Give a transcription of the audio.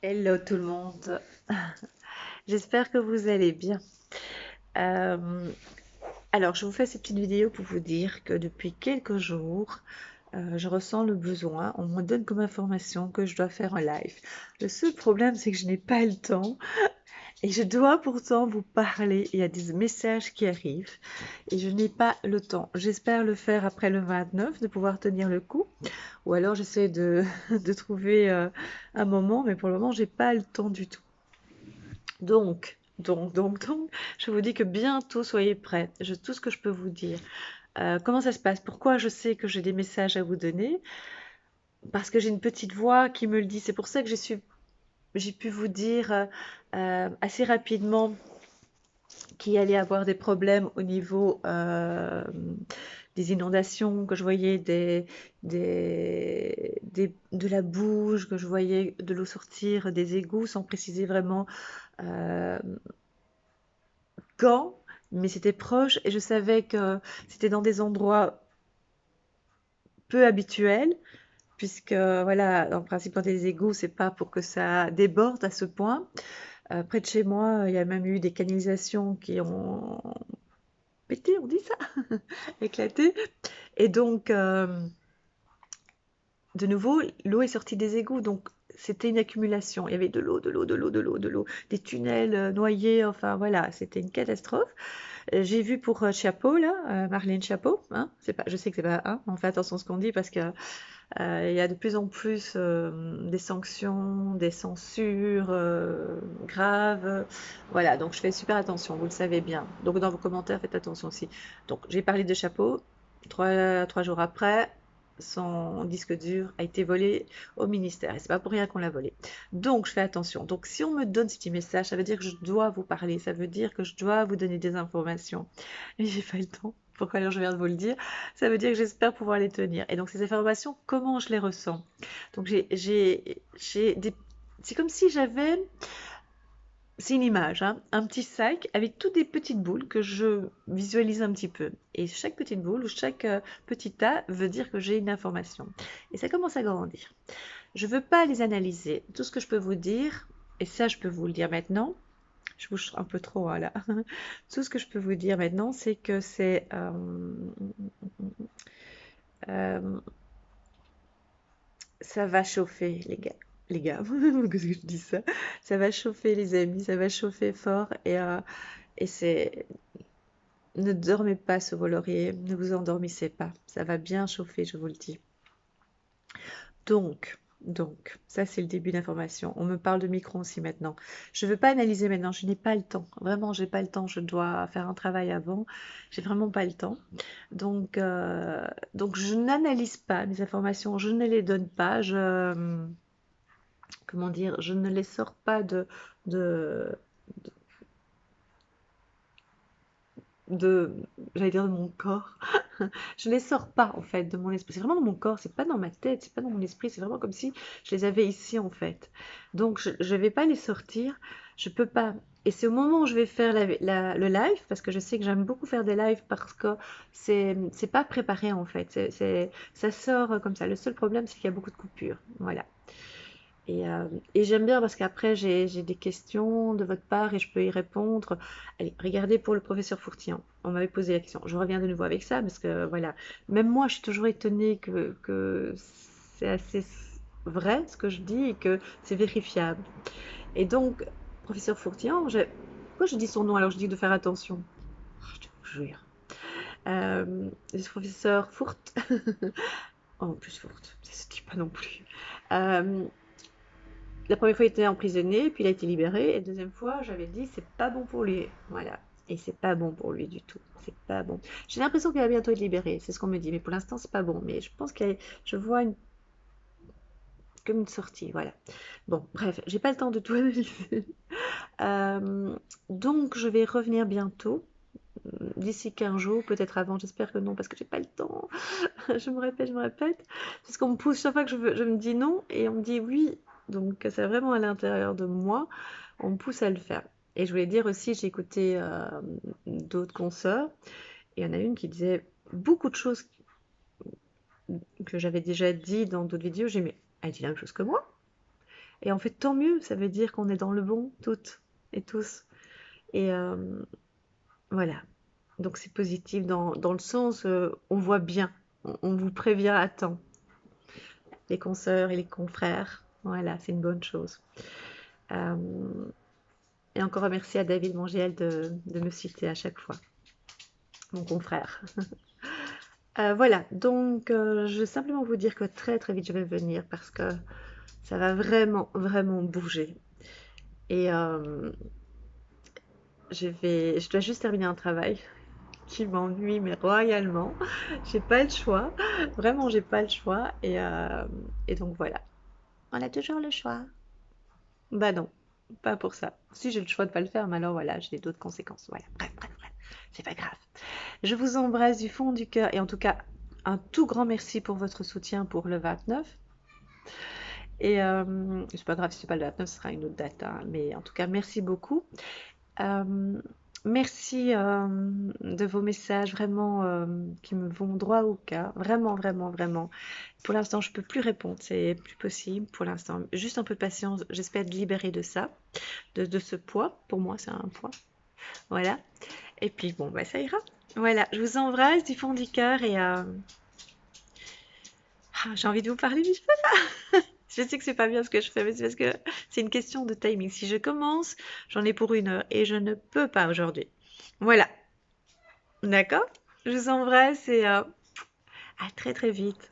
Hello tout le monde, j'espère que vous allez bien. Euh, alors, je vous fais cette petite vidéo pour vous dire que depuis quelques jours, je ressens le besoin, on me donne comme information que je dois faire un live. Le seul problème, c'est que je n'ai pas le temps et je dois pourtant vous parler. Il y a des messages qui arrivent et je n'ai pas le temps. J'espère le faire après le 29, de pouvoir tenir le coup. Ou alors j'essaie de trouver un moment, mais pour le moment, j'ai pas le temps du tout. Donc, je vous dis que bientôt soyez prêts. Tout ce que je peux vous dire. Comment ça se passe? Pourquoi je sais que j'ai des messages à vous donner? Parce que j'ai une petite voix qui me le dit. C'est pour ça que j'ai pu vous dire assez rapidement qu'il allait avoir des problèmes au niveau des inondations, que je voyais de la bouche, que je voyais de l'eau sortir des égouts, sans préciser vraiment euh, quand, mais c'était proche et je savais que c'était dans des endroits peu habituels, puisque voilà, en principe, quand il y a des égouts, c'est pas pour que ça déborde à ce point. Près de chez moi, il y a même eu des canalisations qui ont pété, on dit ça, éclaté. Et donc, de nouveau, l'eau est sortie des égouts, donc c'était une accumulation. Il y avait de l'eau, de l'eau, de l'eau, de l'eau, de l'eau, des tunnels noyés, enfin voilà, c'était une catastrophe. J'ai vu pour Chapeau, là, Marlène Chapeau, hein, c'est pas, je sais que c'est pas un, on fait attention à ce qu'on dit parce que il y a de plus en plus des sanctions, des censures graves. Voilà, donc je fais super attention, vous le savez bien. Donc dans vos commentaires, faites attention aussi. Donc j'ai parlé de Chapeau, trois jours après, son disque dur a été volé au ministère. Et c'est pas pour rien qu'on l'a volé. Donc je fais attention. Donc si on me donne ce petit message, ça veut dire que je dois vous parler, ça veut dire que je dois vous donner des informations. Et j'ai pas le temps. Pourquoi alors je viens de vous le dire? Ça veut dire que j'espère pouvoir les tenir. Et donc ces informations, comment je les ressens? Donc j'ai des... C'est comme si j'avais... C'est une image, hein, un petit sac avec toutes des petites boules que je visualise un petit peu. Et chaque petite boule ou chaque petit tas veut dire que j'ai une information. Et ça commence à grandir. Je ne veux pas les analyser. Tout ce que je peux vous dire, et ça je peux vous le dire maintenant, je bouge un peu trop hein, là. Tout ce que je peux vous dire maintenant, c'est que c'est euh, ça va chauffer, les gars. Les gars, qu'est-ce que je dis ça? Ça va chauffer, les amis, ça va chauffer fort. Et c'est. Ne dormez pas sur vos lauriers, ne vous endormissez pas. Ça va bien chauffer, je vous le dis. Ça c'est le début d'information. On me parle de micro aussi maintenant. Je ne veux pas analyser maintenant, je n'ai pas le temps. Vraiment, j'ai pas le temps. Je dois faire un travail avant. J'ai vraiment pas le temps. Donc, euh, donc je n'analyse pas mes informations, je ne les donne pas. Comment dire, je ne les sors pas de, de j'allais dire de mon corps. Je les sors pas en fait de mon esprit. C'est vraiment dans mon corps, c'est pas dans ma tête, c'est pas dans mon esprit. C'est vraiment comme si je les avais ici en fait. Donc je vais pas les sortir, je peux pas. Et c'est au moment où je vais faire le live, parce que je sais que j'aime beaucoup faire des lives parce que c'est pas préparé en fait. Ça sort comme ça. Le seul problème, c'est qu'il y a beaucoup de coupures. Voilà. Et j'aime bien parce qu'après, j'ai des questions de votre part et je peux y répondre. Allez, regardez pour le professeur Fourtian. On m'avait posé la question. Je reviens de nouveau avec ça parce que, voilà, même moi, je suis toujours étonnée que c'est assez vrai ce que je dis et que c'est vérifiable. Et donc, professeur Fourtian, pourquoi je dis son nom alors je dis de faire attention? Oh, je vous jure. Le professeur Fourt. Oh, en plus Fourt, ça se dit pas non plus. Euh, La première fois, il était emprisonné, puis il a été libéré. Et la deuxième fois, j'avais dit, c'est pas bon pour lui. Voilà. Et c'est pas bon pour lui du tout. C'est pas bon. J'ai l'impression qu'il va bientôt être libéré. C'est ce qu'on me dit. Mais pour l'instant, c'est pas bon. Mais je pense que je vois comme une sortie. Voilà. Bon, bref, j'ai pas le temps de tout analyser. Euh, donc, je vais revenir bientôt. D'ici 15 jours, peut-être avant, j'espère que non, parce que j'ai pas le temps. Je me répète. Parce qu'on me pousse chaque fois que je me dis non, et on me dit oui. Donc c'est vraiment à l'intérieur de moi, on me pousse à le faire. Et je voulais dire aussi, j'ai écouté d'autres consoeurs, et il y en a une qui disait beaucoup de choses que j'avais déjà dit dans d'autres vidéos. J'ai dit, mais elle dit la même chose que moi. Et en fait, tant mieux, ça veut dire qu'on est dans le bon, toutes et tous. Et voilà. Donc c'est positif dans le sens, on voit bien, on vous prévient à temps, les consoeurs et les confrères. Voilà, c'est une bonne chose. Euh, et encore merci à David Mongiel de me citer à chaque fois, mon confrère. Voilà, donc je vais simplement vous dire que très très vite je vais venir parce que ça va vraiment vraiment bouger. Et je dois juste terminer un travail qui m'ennuie, mais royalement. J'ai pas le choix. Vraiment, j'ai pas le choix. Et donc voilà. On a toujours le choix. Bah non, pas pour ça. Si j'ai le choix de pas le faire, mais alors voilà, j'ai d'autres conséquences. Voilà, bref, bref, bref. C'est pas grave. Je vous embrasse du fond du cœur et en tout cas, un tout grand merci pour votre soutien pour le 29. Et c'est pas grave si c'est pas le 29, ce sera une autre date, hein. Mais en tout cas, merci beaucoup. Euh, Merci de vos messages vraiment qui me vont droit au cœur. Vraiment, vraiment, vraiment. Pour l'instant, je peux plus répondre. C'est plus possible pour l'instant. Juste un peu de patience. J'espère être libérée de ça, de ce poids. Pour moi, c'est un poids. Voilà. Et puis, bon, bah, ça ira. Voilà. Je vous embrasse du fond du cœur et j'ai envie de vous parler, mais je peux pas. Je sais que c'est pas bien ce que je fais, mais c'est parce que c'est une question de timing. Si je commence, j'en ai pour 1 heure et je ne peux pas aujourd'hui. Voilà. D'accord? Je vous embrasse et à très très vite.